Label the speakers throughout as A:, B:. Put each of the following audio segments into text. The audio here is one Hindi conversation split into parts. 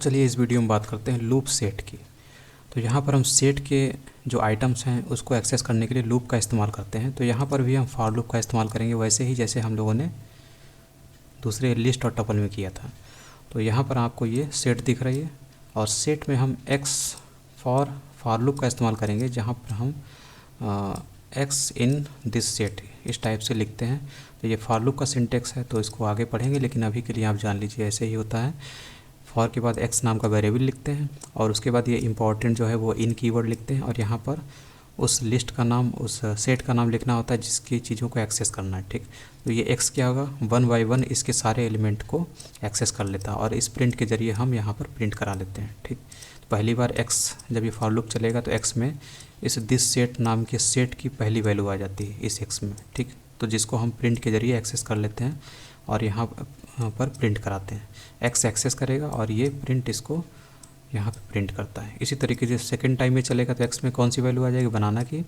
A: चलिए इस वीडियो में बात करते हैं लूप सेट की। तो यहाँ पर हम सेट के जो आइटम्स हैं उसको एक्सेस करने के लिए लूप का इस्तेमाल करते हैं। तो यहाँ पर भी हम फॉर लूप का इस्तेमाल करेंगे, वैसे ही जैसे हम लोगों ने दूसरे लिस्ट और टपल में किया था। तो यहाँ पर आपको ये सेट दिख रही है और सेट में हम एक्स फॉर लूप का इस्तेमाल करेंगे, जहाँ पर हम एक्स इन दिस सेट इस टाइप से लिखते हैं। तो ये फॉर लूप का सिंटेक्स है, तो इसको आगे पढ़ेंगे, लेकिन अभी के लिए आप जान लीजिए ऐसे ही होता है। फॉर के बाद एक्स नाम का वेरिएबल लिखते हैं और उसके बाद ये इंपॉर्टेंट जो है वो इन कीवर्ड लिखते हैं, और यहाँ पर उस लिस्ट का नाम, उस सेट का नाम लिखना होता है जिसकी चीज़ों को एक्सेस करना है। ठीक, तो ये एक्स क्या होगा, 1 बाई 1 इसके सारे एलिमेंट को एक्सेस कर लेता है और इस प्रिंट के जरिए हम यहाँ पर प्रिंट करा लेते हैं। ठीक, तो पहली बार एक्स जब ये फॉर लूप चलेगा तो एक्स में इस दिस सेट नाम के सेट की पहली वैल्यू आ जाती है इस एक्स में। ठीक, तो जिसको हम प्रिंट के जरिए एक्सेस कर लेते हैं और यहाँ पर प्रिंट कराते हैं। एक्स एक्सेस करेगा और ये प्रिंट इसको यहाँ पे प्रिंट करता है। इसी तरीके से सेकंड टाइम में चलेगा तो एक्स में कौन सी वैल्यू आ जाएगी, बनाना की,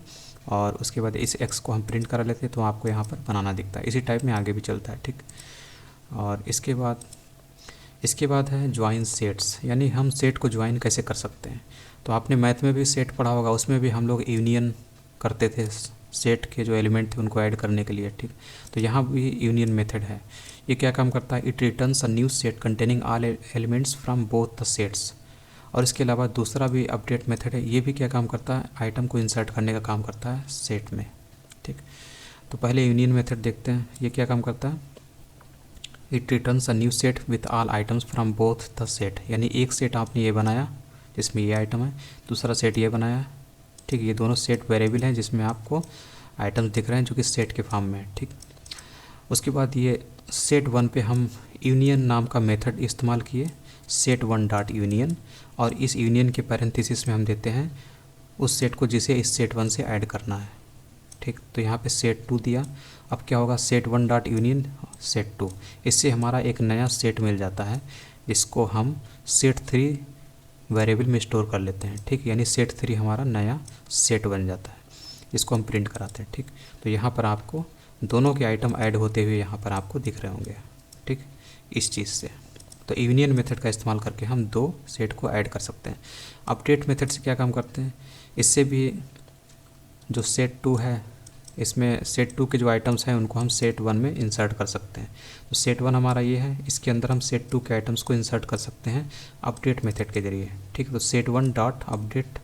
A: और उसके बाद इस एक्स को हम प्रिंट करा लेते हैं तो आपको यहाँ पर बनाना दिखता है। इसी टाइप में आगे भी चलता है। ठीक, और इसके बाद है ज्वाइन सेट्स, यानी हम सेट को ज्वाइन कैसे कर सकते हैं। तो आपने मैथ में भी सेट पढ़ा होगा, उसमें भी हम लोग यूनियन करते थे सेट के जो एलिमेंट थे उनको ऐड करने के लिए। ठीक, तो यहाँ भी यूनियन मेथड है। ये क्या काम करता है, it returns a new set containing all elements from both the sets. और इसके अलावा दूसरा भी अपडेट मेथड है, ये भी क्या काम करता है, आइटम को इंसर्ट करने का काम करता है सेट में। ठीक, तो पहले यूनियन मेथड देखते हैं, ये क्या काम करता है, it returns a new set with all items from both the set. यानी एक सेट आपने ये बनाया जिसमें ये आइटम है, दूसरा सेट ये बनाया। ठीक, ये दोनों सेट वेरिएबल हैं जिसमें आपको आइटम्स दिख रहे हैं जो कि सेट के फॉर्म में है। ठीक, उसके बाद ये सेट 1 पे हम यूनियन नाम का मेथड इस्तेमाल किए, सेट 1 डॉट यूनियन, और इस यूनियन के पैरेंथेसिस में हम देते हैं उस सेट को जिसे इस सेट 1 से ऐड करना है। ठीक, तो यहाँ पे सेट 2 दिया। अब क्या होगा, सेट 1 डॉट यूनियन सेट 2, इससे हमारा एक नया सेट मिल जाता है जिसको हम सेट 3 वेरिएबल में स्टोर कर लेते हैं। ठीक, यानी सेट 3 हमारा नया सेट बन जाता है, इसको हम प्रिंट कराते हैं। ठीक, तो यहाँ पर आपको दोनों के आइटम ऐड होते हुए यहाँ पर आपको दिख रहे होंगे। ठीक, इस चीज़ से तो यूनियन मेथड का इस्तेमाल करके हम दो सेट को ऐड कर सकते हैं। अपडेट मेथड से क्या काम करते हैं, इससे भी जो सेट 2 है, इसमें सेट 2 के जो आइटम्स हैं उनको हम सेट 1 में इंसर्ट कर सकते हैं। तो सेट 1 हमारा ये है, इसके अंदर हम सेट 2 के आइटम्स को इंसर्ट कर सकते हैं अपडेट मेथड के जरिए। ठीक, तो सेट 1 डॉट अपडेट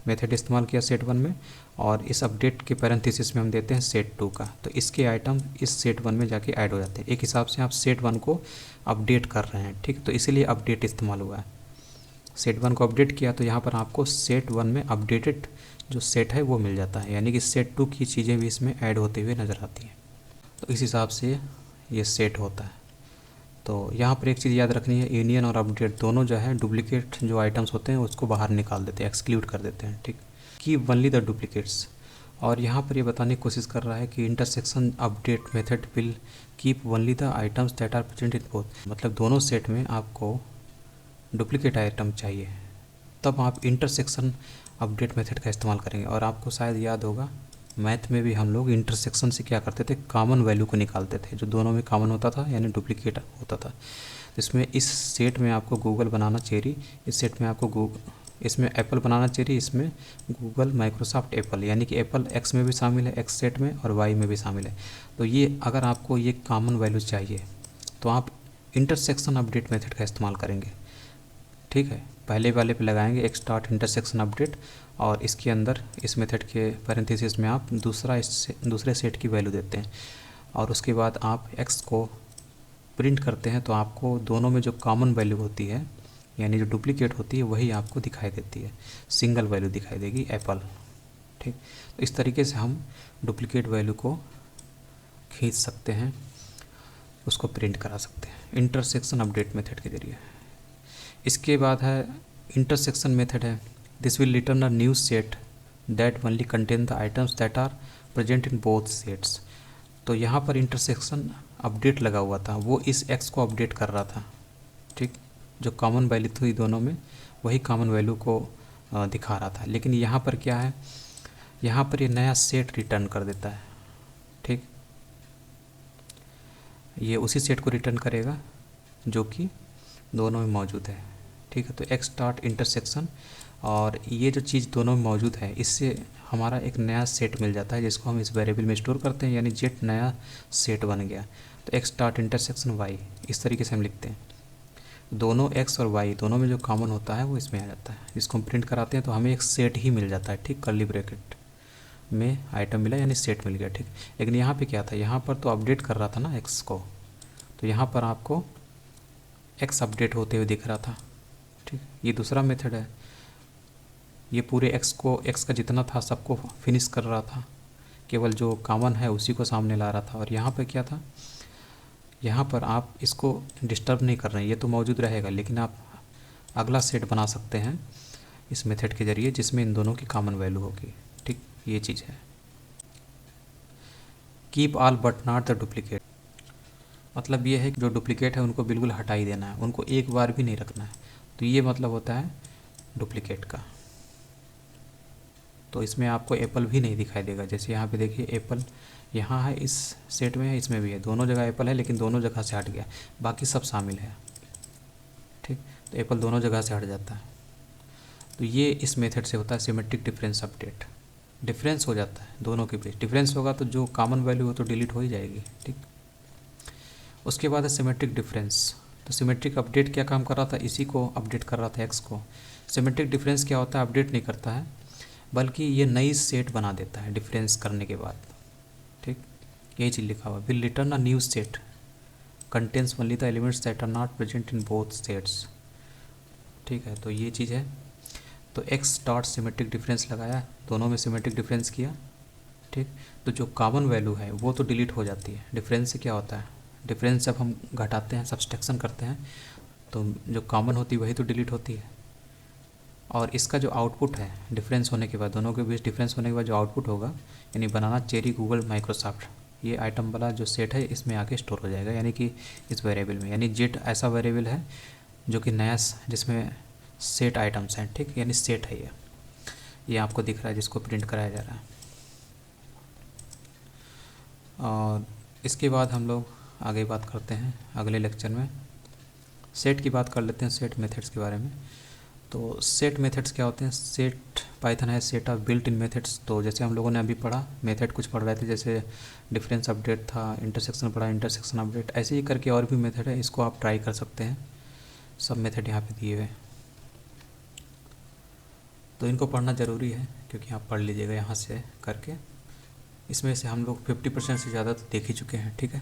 A: मेथड इस्तेमाल किया सेट 1 में, और इस अपडेट के पैरेंथेसिस में हम देते हैं सेट 2 का, तो इसके आइटम इस सेट 1 में जाके ऐड हो जाते हैं। एक हिसाब से आप सेट 1 को अपडेट कर रहे हैं। ठीक, तो इसीलिए अपडेट इस्तेमाल हुआ है। सेट 1 को अपडेट किया तो यहाँ पर आपको सेट 1 में अपडेटेड जो सेट है वो मिल जाता है, यानी कि सेट 2 की चीज़ें भी इसमें ऐड होते हुए नज़र आती हैं। तो इस हिसाब से ये सेट होता है। तो यहाँ पर एक चीज़ याद रखनी है, यूनियन और अपडेट दोनों जो है डुप्लीकेट जो आइटम्स होते हैं उसको बाहर निकाल देते हैं, एक्सक्लूड कर देते हैं। ठीक, कीप ओनली द डुप्लीकेट्स। और यहाँ पर ये बताने की कोशिश कर रहा है कि intersection update method will keep only the items that are present in both. मतलब दोनों सेट में आपको डुप्लीकेट आइटम चाहिए, तब आप इंटरसेक्शन अपडेट मेथड का इस्तेमाल करेंगे। और आपको शायद याद होगा मैथ में भी हम लोग इंटरसेक्शन से क्या करते थे, कॉमन वैल्यू को निकालते थे, जो दोनों में कॉमन होता था यानी डुप्लीकेट होता था। इसमें इस सेट में आपको गूगल बनाना चेरी, इस सेट में आपको इसमें एप्पल बनाना चेरी, इसमें गूगल माइक्रोसॉफ्ट एप्पल, यानी कि एप्पल एक्स में भी शामिल है, एक्स सेट में, और वाई में भी शामिल है। तो ये अगर आपको ये कॉमन वैल्यू चाहिए तो आप इंटरसेक्शन अपडेट मेथड का इस्तेमाल करेंगे। ठीक है, पहले वाले पे लगाएंगे एक्स डॉट इंटरसेक्शन अपडेट, और इसके अंदर इस मेथड के पैरेंथेसिस में आप दूसरे सेट की वैल्यू देते हैं, और उसके बाद आप एक्स को प्रिंट करते हैं तो आपको दोनों में जो कॉमन वैल्यू होती है यानी जो डुप्लीकेट होती है वही आपको दिखाई देती है, सिंगल वैल्यू दिखाई देगी एप्पल। ठीक, तो इस तरीके से हम डुप्लीकेट वैल्यू को खींच सकते हैं, उसको प्रिंट करा सकते हैं इंटरसेक्शन अपडेट मेथड के जरिए। इसके बाद है इंटरसेक्शन मेथड है, this will return a new set that only contain the items that are present in both sets. तो यहाँ पर इंटरसेक्शन अपडेट लगा हुआ था, वो इस एक्स को अपडेट कर रहा था। ठीक, जो कॉमन वैल्यू थी दोनों में वही कॉमन वैल्यू को दिखा रहा था, लेकिन यहाँ पर क्या है, यहाँ पर ये नया सेट रिटर्न कर देता है। ठीक, ये उसी सेट को रिटर्न करेगा जो कि दोनों में मौजूद है। ठीक है। तो एक्स डॉट इंटरसेक्शन, और ये जो चीज़ दोनों में मौजूद है, इससे हमारा एक नया सेट मिल जाता है जिसको हम इस वेरिएबल में स्टोर करते हैं, यानी जेट नया सेट बन गया। तो एक्स डॉट इंटरसेक्शन वाई, इस तरीके से हम लिखते हैं। दोनों एक्स और वाई दोनों में जो कॉमन होता है वो इसमें आ जाता है। इसको हम प्रिंट कराते हैं तो हमें एक सेट ही मिल जाता है, ठीक, कर्ली ब्रैकेट में आइटम मिला यानी सेट मिल गया, ठीक। लेकिन यहाँ पे क्या था, यहाँ पर तो अपडेट कर रहा था ना एक्स को, तो यहाँ पर आपको एक्स अपडेट होते हुए दिख रहा था, ठीक। ये दूसरा मेथड है, ये पूरे एक्स को, एक्स का जितना था सबको फिनिश कर रहा था, केवल जो कॉमन है उसी को सामने ला रहा था। और यहाँ पर क्या था, यहाँ पर आप इसको डिस्टर्ब नहीं कर रहे हैं, ये तो मौजूद रहेगा, लेकिन आप अगला सेट बना सकते हैं इस मेथड के ज़रिए जिसमें इन दोनों की कॉमन वैल्यू होगी, ठीक, ये चीज़ है। Keep all but not the duplicate, मतलब ये है कि जो डुप्लीकेट है उनको बिल्कुल हटा ही देना है, उनको एक बार भी नहीं रखना है। तो ये मतलब होता है डुप्लीकेट का। तो इसमें आपको एप्पल भी नहीं दिखाई देगा, जैसे यहाँ पे देखिए एप्पल यहाँ है, इस सेट में है, इसमें भी है, दोनों जगह एप्पल है, लेकिन दोनों जगह से हट गया, बाकी सब शामिल है, ठीक। तो एप्पल दोनों जगह से हट जाता है। तो ये इस मेथड से होता है सिमेट्रिक डिफरेंस अपडेट। डिफरेंस हो जाता है दोनों के बीच, डिफरेंस होगा तो जो कॉमन वैल्यू हो तो डिलीट हो ही जाएगी, ठीक। उसके बाद है सिमेट्रिक डिफरेंस। तो सिमेट्रिक अपडेट क्या काम कर रहा था, इसी को अपडेट कर रहा था एक्स को। सिमेट्रिक डिफरेंस क्या होता है, अपडेट नहीं करता है, बल्कि ये नई सेट बना देता है डिफरेंस करने के बाद, ठीक। यही चीज़ लिखा हुआ, will return a new set contains only the elements that are not present in both sets, ठीक है। तो ये चीज़ है। तो एक्स डॉट सिमेट्रिक डिफरेंस लगाया, दोनों में सिमेट्रिक डिफरेंस किया, ठीक। तो जो कॉमन वैल्यू है वो तो डिलीट हो जाती है। डिफरेंस से क्या होता है, डिफरेंस जब हम घटाते हैं, सब्सट्रैक्शन करते हैं, तो जो कॉमन होती है वही तो डिलीट होती है। और इसका जो आउटपुट है डिफरेंस होने के बाद, दोनों के बीच डिफरेंस होने के बाद जो आउटपुट होगा, यानी बनाना, चेरी, गूगल, माइक्रोसॉफ्ट, ये आइटम वाला जो सेट है इसमें आके स्टोर हो जाएगा, यानी कि इस वेरिएबल में। यानी जेट ऐसा वेरिएबल है जो कि नया, जिसमें सेट आइटम्स हैं, ठीक, यानी सेट है ये आपको दिख रहा है जिसको प्रिंट कराया जा रहा है। और इसके बाद हम लोग आगे बात करते हैं अगले लेक्चर में, सेट की बात कर लेते हैं, सेट मेथड्स के बारे में। तो सेट मेथड्स क्या होते हैं, सेट पाइथन है set of built in methods. तो जैसे हम लोगों ने अभी पढ़ा, मेथड कुछ पढ़ रहे थे, जैसे डिफरेंस अपडेट था, इंटरसेक्शन पढ़ा, इंटरसेक्शन अपडेट, ऐसे ही करके और भी मेथड है, इसको आप ट्राई कर सकते हैं। सब मेथड यहाँ पे दिए हुए, तो इनको पढ़ना ज़रूरी है, क्योंकि आप पढ़ लीजिएगा यहाँ से करके। इसमें से हम लोग 50% से ज़्यादा तो देख ही चुके हैं, ठीक है।